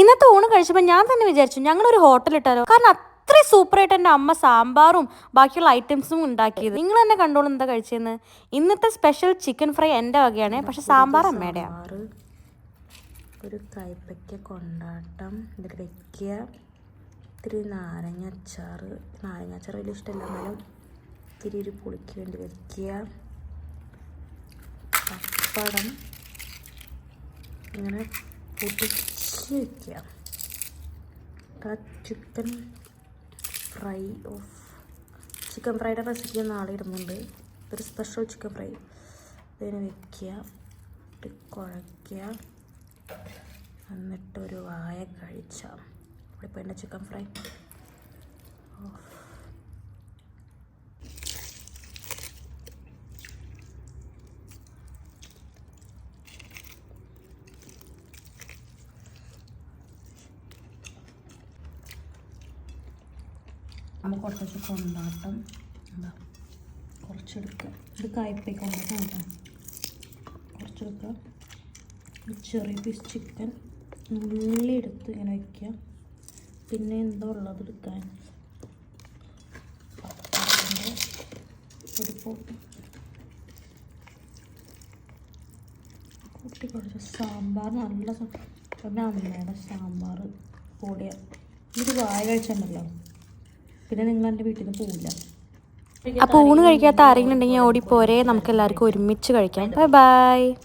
ഇന്നത്തെ ഊണ് കഴിച്ചപ്പോൾ ഞാൻ തന്നെ വിചാരിച്ചു ഞങ്ങളൊരു ഹോട്ടൽ ഇട്ടാലോ. കാരണം അത്രയും സൂപ്പറായിട്ട് എൻ്റെ അമ്മ സാമ്പാറും ബാക്കിയുള്ള ഐറ്റംസും ഉണ്ടാക്കിയത്. നിങ്ങൾ തന്നെ കണ്ടോളൂ എന്താ കഴിച്ചതെന്ന്. ഇന്നത്തെ സ്പെഷ്യൽ ചിക്കൻ ഫ്രൈ എൻ്റെ വകയാണ്, പക്ഷെ സാമ്പാർ അമ്മയുടെയാണ്. ഒരു കൈപ്പയ്ക്ക കൊണ്ടാട്ടം ഇതിൽ വെക്കുക. ഇത്തിരി നാരങ്ങ അച്ചാർ വലിയ ഇഷ്ടമല്ല, എന്നാലും ഇത്തിരി ഒരു പുളിക്ക് വേണ്ടി വെക്കുക. പപ്പടം ഇങ്ങനെ പൊട്ടിച്ച് വയ്ക്കുക. ചിക്കൻ ഫ്രൈയുടെ റെസിപ്പി നാളെ ഇടുന്നുണ്ട്. ഒരു സ്പെഷ്യൽ ചിക്കൻ ഫ്രൈ ഇതിന് വയ്ക്കുക, കുഴയ്ക്കുക, എന്നിട്ടൊരു വായ കഴിച്ചാൽ ഇപ്പോൾ എൻ്റെ ചിക്കൻ ഫ്രൈ. നമ്മൾ കുറച്ച് കൊണ്ടാട്ടം എന്താ കുറച്ചെടുക്കുക. ഇത് കായ്പ കൊണ്ടാട്ടം കേട്ടോ. കുറച്ചെടുക്കുക. ചെറിയ പീസ് ചിക്കൻ നുള്ളി എടുത്ത് ഇങ്ങനെ വയ്ക്കുക. പിന്നെ എന്താ ഉള്ളത് എടുക്കാൻ, ഒരു പൊട്ടി കുറച്ച് സാമ്പാർ. നല്ല പിന്നെ അമ്മയുടെ സാമ്പാർ പൊടിയാണ്. ഇതൊരു വായ കഴിച്ചിട്ടുണ്ടല്ലോ, പിന്നെ നിങ്ങൾ എൻ്റെ വീട്ടിൽ നിന്ന് പോവില്ല. അപ്പോൾ ഊണ് കഴിക്കാത്ത ആരെങ്കിലും ഉണ്ടെങ്കിൽ ഓടിപ്പോരെ, നമുക്ക് എല്ലാവർക്കും ഒരുമിച്ച് കഴിക്കാം. Bye bye.